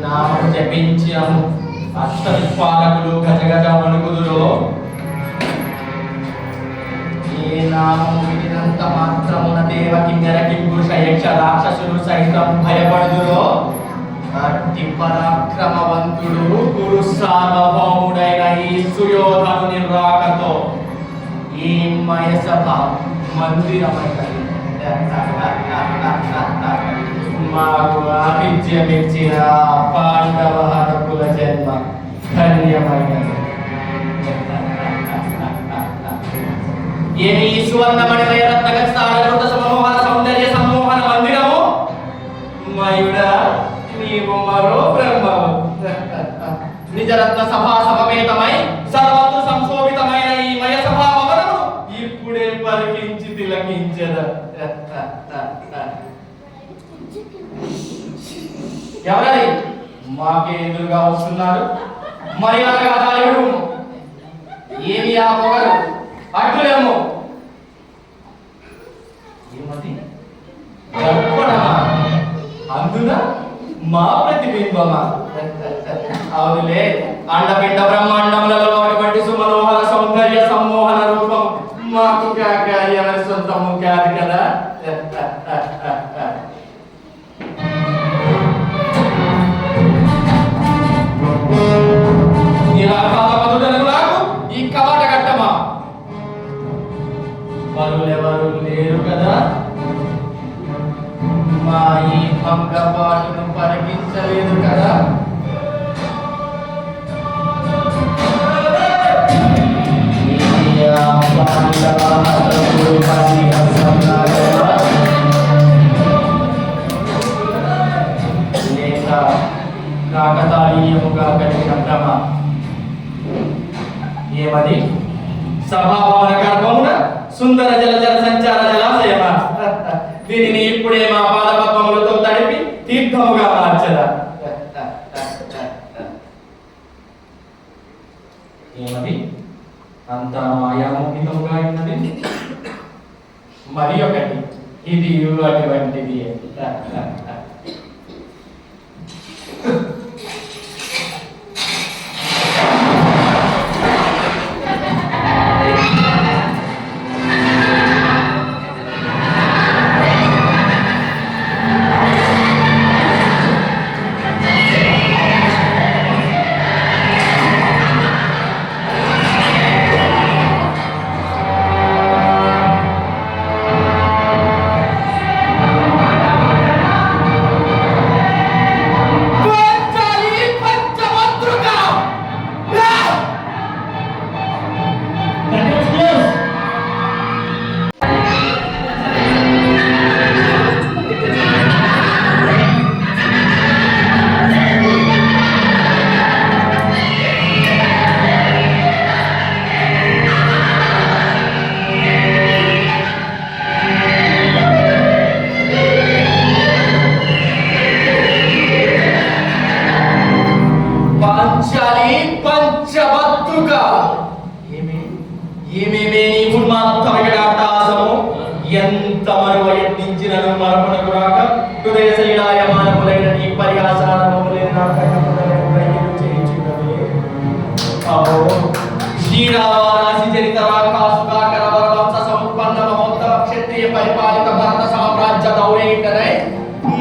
నామం జపించము అష్టదిక్పాలకులు గజగజ వణుకుదురో ఏ నామము వినినంత మాత్రమున దేవకి కింపురుష యక్ష రాక్షసులు సైతం భయపడుదురో అట్టి పరాక్రమవంతుడు గురు సార్వభౌముడైన ఈ సుయోధనుని రాకతో ఈ మయసభ మందిరమైనది. మాకు ఆతిథ్యమిచ్చిన పాండవ హరకుల జన్మ ధన్యమైనది. ఏమి సువర్ణమణిమయ రత్నగస్తారకృత సమోహన సౌందర్య సమ్మోహన మందిరము మయుడా నీవు మరో బ్రహ్మము. నిజరత్న సభా సమేతమై సర్వత్ర సంశోభితమైన ఈ మయ సభా భవనము ఇప్పుడే పరికించి తిలకించద. ఎవరది మాకే ఎదురుగా వస్తున్నారు? మర్యాదగా దాయుడు. ఏమి ఆ పొగరు అడ్డులేమో ఏమది దర్పణమా? అందున మా ప్రతిబింబమా? అవునులే, అండపిండ బ్రహ్మాండములలో అటువంటి సుమనోహర సౌందర్య సమ్మోహన రూపం మాకు కాక ఎవరి సొంతము కాదు కదా. ఈ కవాట కట్టమా? వరులెవరు లేరు కదా. మా ఈ భంగపాటును పరిగించలేదు కదా. లేక కాకతాళీయముగా కలిగిన భ్రమ. ఏమది? సభాభవన గర్భమున సుందర జలజల సంచార జలాశయమా? దీనిని ఇప్పుడే మా పాదపద్మములతో తడిపి తీర్థముగా మార్చదా. ఏమది? అంతా మాయామోహితముగా ఉన్నది. మరి ఒకటి, ఇది అటువంటిది. ఎంత మరువ యత్నించినను మరపునకు రాక హృదయ శైలాయమానములైన నీ పరిహాసారములైన శ్రీరావారాశి చరిత రాకాసుకాకర వరవంశ సముత్పన్న మహోత్తమ క్షత్రియ పరిపాలిత భరత సామ్రాజ్య దౌరేంటనై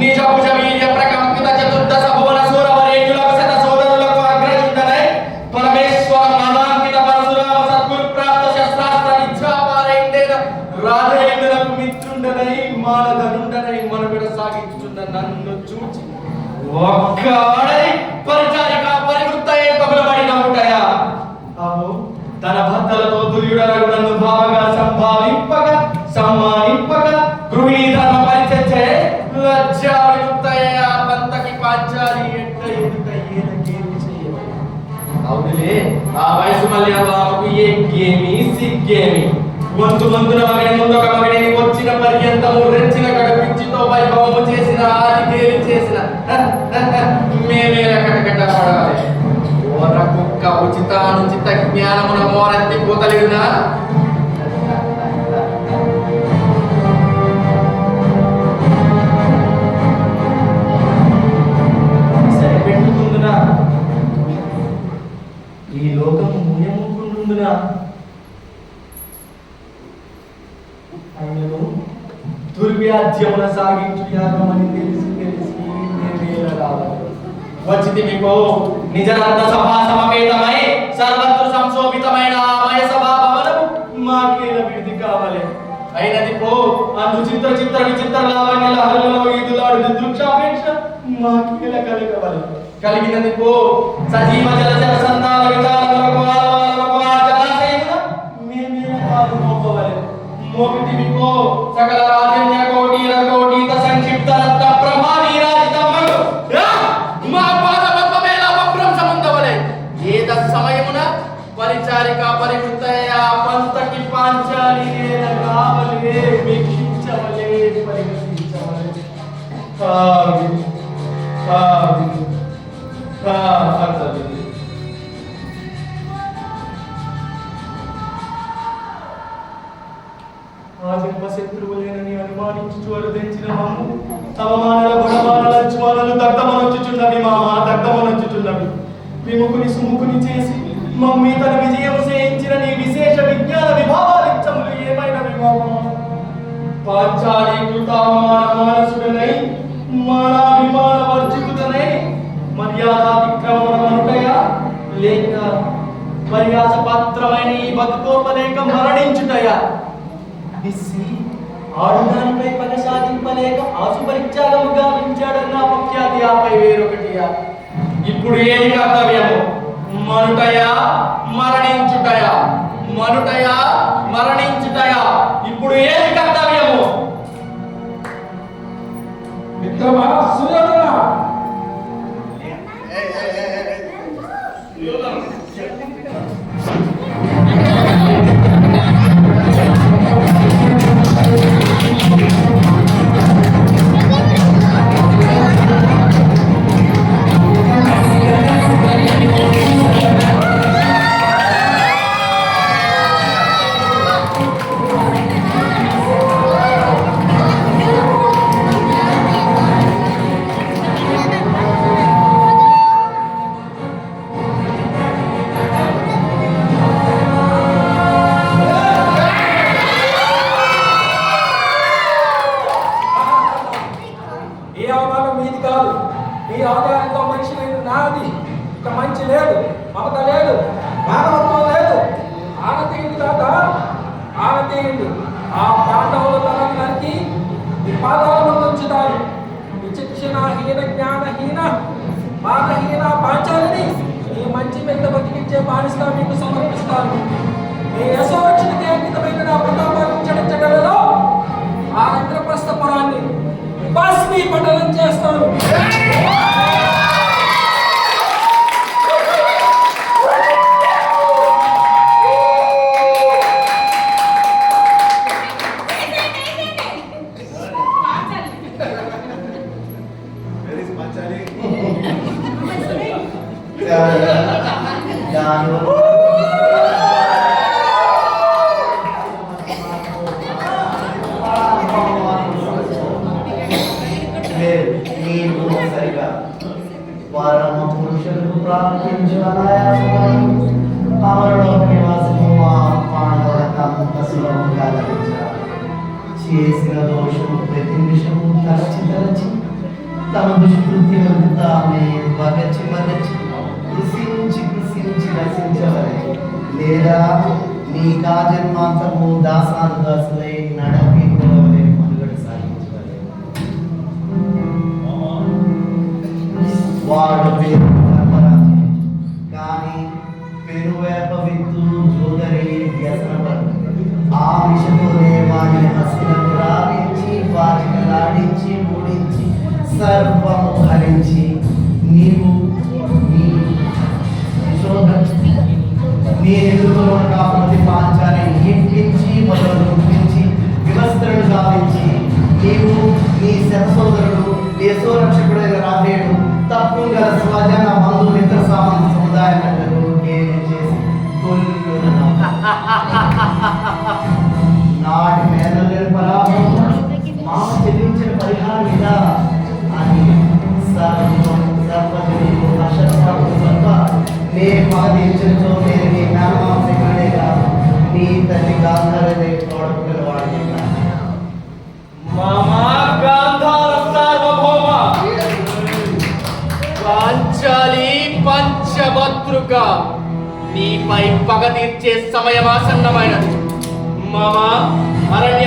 నిజ భుజ వీర్య ప్రకంపిత చతుర్దశ భువన సూరవరేణులకు శత సోదరులకు అగ్రజుండనై పరమేశ్వర మహాంకిత పరశురామ సద్గురు ప్రాప్త శస్త్రాస్త్ర నిత్యాపారైండేన రాధేంద్రులకు మిత్రుండనై మానధనుండనై మనుగడ సాగించుచున్న నన్ను చూచి ఒక్కడై పరిచారిక పరివృత్తయే పగులబడి నవ్వుటయా. అవు తన భర్తలతో దుర్యుడనగు నన్ను భావగా సంభావింపగా సమ్మానింపగా గృహిణీ ధర్మ పరిచర్చే లజ్జా విముక్తయే ఆ పంతకి పాంచాలి ఎట్ట ఎదుట ఏదకేమి చేయవై. అవునులే, ఆ వయసు మళ్ళీ బాబుకు ఎగ్గేమి సిగ్గేమి. వంతు మంతున మగని ముందొక మగడిని వచ్చిన పర్యంతము రెచ్చిన కడపిచ్చితో వైభవము చేసిన ఆది తేలి చేసిన మేమేల కటకట పడాలి. ఓర కుక్క ఉచితానుచిత జ్ఞానమున మోరత్తి పూతలిడునా. సరిపెట్టుకు ఈ లోకము ముయముకుండునా ఆయనను దుర్వ్యాధ్యమున సాగించు యాగమని తెలిసి వచ్చింది మీకు నిజరత్న సభా సమపేతమై సర్వత్ర సంశోభితమైన ఆమయ సభా భవనము మాకేల విడిది కావాలి అయినది పో అందు చిత్ర చిత్ర విచిత్ర లావణ్య లహరులలో ఈదులాడు దృక్షాపేక్ష మాకేల కలగవాలి కలిగినది పో సజీవ జలచర సంతాన విచారములకు ఆలవాలకు ఆ జలాశయమున మేమేల పాలు మోపవాలి మోపితివి పో సకల రాజన్య కోటీల కోటీత సంక్షిప్త రత్న ప్రభా నీరాజితమ్మకు మా పాద పద్మమేల భ్రంశమందవలే ఏద సమయమున పరిచారిక పరివృత్తయ పంతకి పాంచాలి రావలే వీక్షించవలే పరిగణించవలే శత్రువులేనని అనుమానించు అరుదించిన మమ్ము అవమానాల బడమానాల జ్వాలలు దగ్ధమనొచ్చుచున్నవి మామ దగ్ధమనొచ్చుచున్నవి విముఖుని సుముఖుని చేసి మమ్మీ తన విజయం చేయించిన నీ విశేష విజ్ఞాన విభావాలిచ్చములు ఏమైనవి మామ పాంచాలి కృతావమాన మానసుడనై మానాభిమాన వర్జితుడనై మర్యాదాతిక్రమణమనుటయా లేక పర్యాస పాత్రమైన ఈ బతుకోపలేక మరణించుటయా నిస్సి ఆడుదానిపై పగ సాధింపలేక ఆశుపరిత్యాగము గావించాడన్న అపఖ్యాతి ఆపై వేరొకటియా ఇప్పుడు ఏది కర్తవ్యము మనుటయా మరణించుటయా మనుటయా మరణించుటయా ఇప్పుడు ఏది కర్తవ్యము మిత్రమా సుయోధన చేసిన దోషము ప్రతి నిమిషము తలచి తలచి తమ దుష్కృత్యమంతా ఆమె వగచి వగచి కృషించి కృషించి రసించవలే లేదా నీ కాజన్మాంతము దాసాను దాసులై నడపి కొలవలే మనుగడ సాగించవలే. వాడు పేరు ధర్మరాజు కానీ పెరువేప విత్తు జోదరి వ్యసనపడు ఆ విషతోనే వారిని హస్తిలకు రావించి వాటిని లాడించి ఓడించి సర్వము హరించి నీవు నీ ఎదురులో ప్రతి పాంచాన్ని ఇంపించి మొదలు గుర్తించి వివస్త్రను సాధించి నీవు నీ శతసోదరుడు దేశోరక్షకుడైన రాబేడు తప్పు గల స్వజన బంధు మిత్ర సామంత సముదాయాలను చేసి నాటి మేనలేని పరాభం మామ చెల్లించిన పరిహారం ఇదా అని సర్వజనీయులు హర్ష నే పాదించిన నీపై పగ తీర్చే సమయం ఆసన్నమైనది. మామ అరణ్య